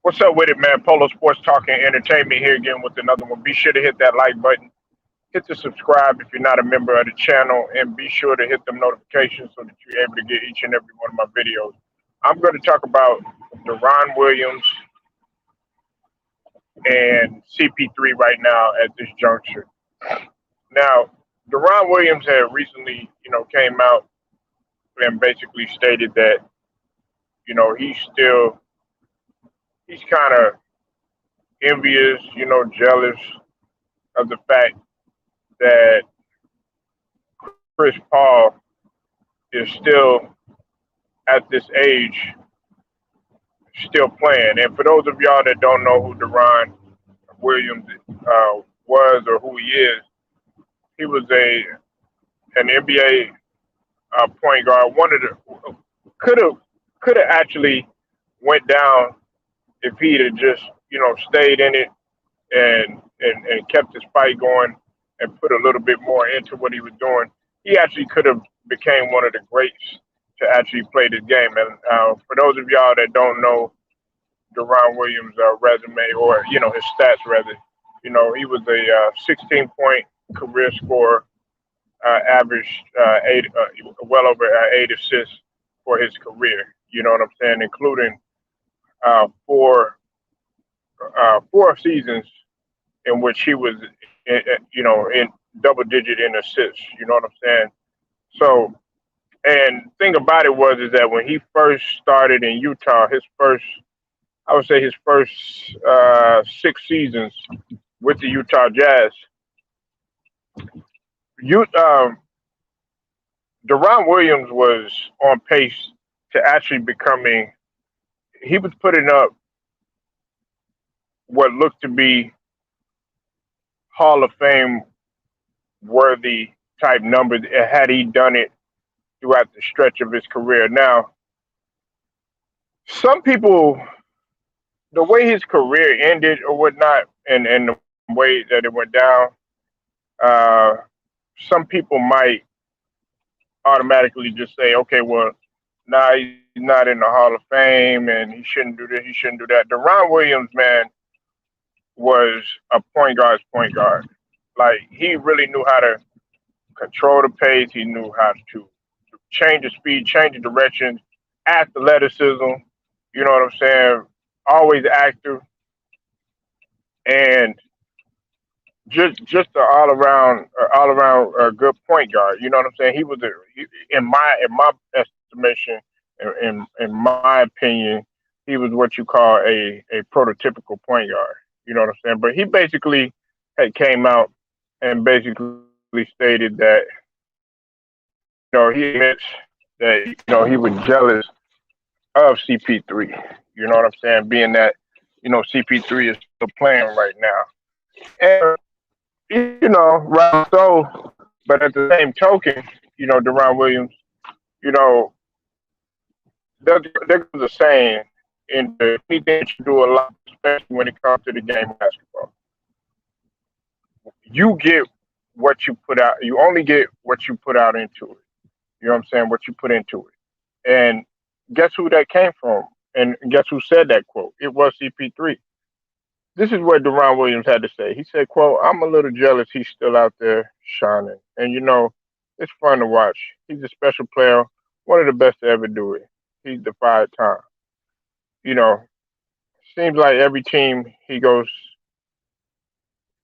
What's up with it, man? Polo Sports Talk and Entertainment here again with another one. Be sure to hit that like button, hit the subscribe if you're not a member of the channel, and be sure to hit them notifications so that you're able to get each and every one of my videos. I'm going to talk about Deron Williams and CP3 right now at this juncture. Now, Deron Williams had recently, came out and basically stated that, he's kind of envious, jealous of the fact that Chris Paul is still at this age still playing. And for those of y'all that don't know who Deron Williams was or who he was an NBA point guard. One of the could have actually went down if he'd have just stayed in it and kept his fight going and put a little bit more into what he was doing. He actually could have became one of the greats to actually play this game. And for those of y'all that don't know Deron Williams' resume or his stats rather, he was a 16-point career scorer, averaged well over 8 assists for his career. You know what I'm saying, including uh, four four seasons in which he was, in double digit in assists. You know what I'm saying? So, and thing about it was is that when he first started in Utah, I would say his first 6 seasons with the Utah Jazz, you, Deron Williams was on pace to actually becoming. He was putting up what looked to be Hall of Fame worthy type numbers had he done it throughout the stretch of his career. Now, some people, the way his career ended or whatnot, and the way that it went down, uh, some people might automatically just say, okay, well, nah, he's not in the Hall of Fame and he shouldn't do this, he shouldn't do that. Deron Williams, man, was a point guard's point guard. Like, he really knew how to control the pace, he knew how to change the speed, change the direction, athleticism, you know what I'm saying? Always active and just an all around good point guard. You know what I'm saying? In my estimation, in my opinion, he was what you call a prototypical point guard. You know what I'm saying? But he basically had came out and basically stated that he admits that he was jealous of CP3. You know what I'm saying? Being that CP3 is still playing right now, and right so. But at the same token, Deron Williams, you know, there goes a saying in anything that you do a lot, especially when it comes to the game of basketball. You get what you put out. You only get what you put out into it. You know what I'm saying? What you put into it. And guess who that came from? And guess who said that quote? It was CP3. This is what Deron Williams had to say. He said, quote, I'm a little jealous he's still out there shining. And it's fun to watch. He's a special player, one of the best to ever do it. He's defied time. You know, seems like every team he goes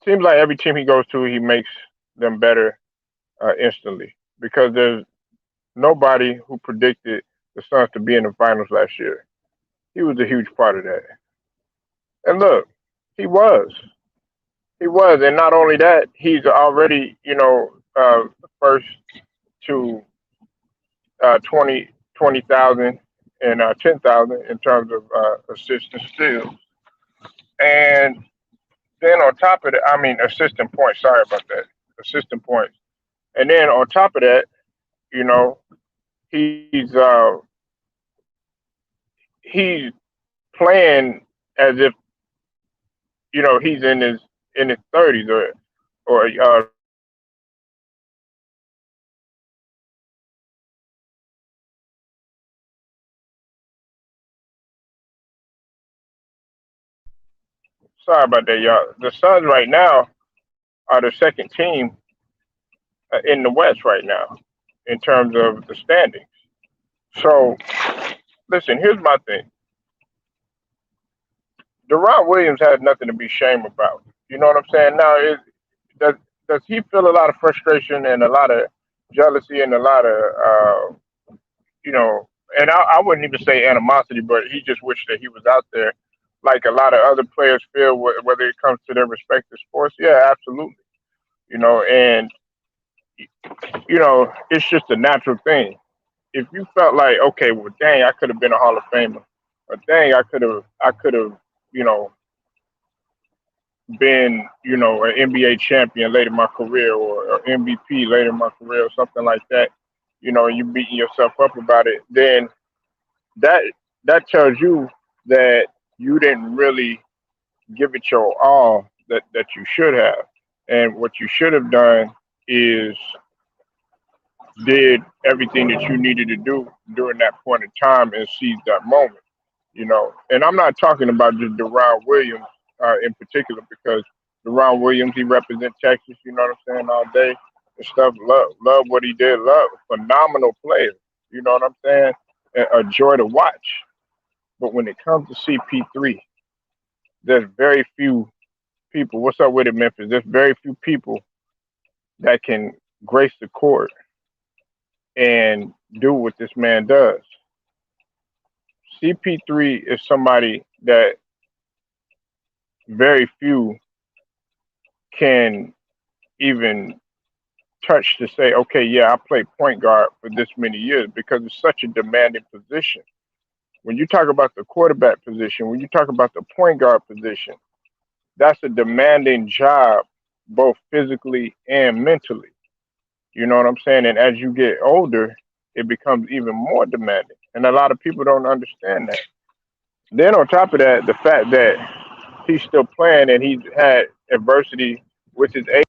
seems like every team he goes to he makes them better instantly. Because there's nobody who predicted the Suns to be in the finals last year. He was a huge part of that. And look, he was. He was, and not only that, he's already, first to 20,000 and 10,000 in terms of assists and steals. And then on top of that, I mean, assistant points. Sorry about that. Assistant points. And then on top of that, you know, he's he's playing as if he's in his 30s or sorry about that, y'all. The Suns right now are the second team in the West right now in terms of the standings. So, listen, here's my thing. Deron Williams has nothing to be ashamed about. You know what I'm saying? Now, does does he feel a lot of frustration and a lot of jealousy and a lot of you know, and I wouldn't even say animosity, but he just wished that he was out there, like a lot of other players feel, whether it comes to their respective sports. Yeah, absolutely. You know, and it's just a natural thing. If you felt like, okay, well, dang, I could have been a Hall of Famer, or dang, I could have, you know, been, an NBA champion later in my career, or MVP later in my career, or something like that. And you beating yourself up about it, then that that tells you that you didn't really give it your all that you should have. And what you should have done is did everything that you needed to do during that point in time and seize that moment. And I'm not talking about just Deron Williams in particular, because Deron Williams, he represents Texas, you know what I'm saying, all day and stuff. Love what he did. Love phenomenal player. You know what I'm saying? A joy to watch. But when it comes to CP3, there's very few people. What's up with it, Memphis? There's very few people that can grace the court and do what this man does. CP3 is somebody that very few can even touch to say, okay, yeah, I played point guard for this many years, because it's such a demanding position. When you talk about the quarterback position, when you talk about the point guard position, that's a demanding job, both physically and mentally. You know what I'm saying? And as you get older, it becomes even more demanding. And a lot of people don't understand that. Then on top of that, the fact that he's still playing and he's had adversity with his age.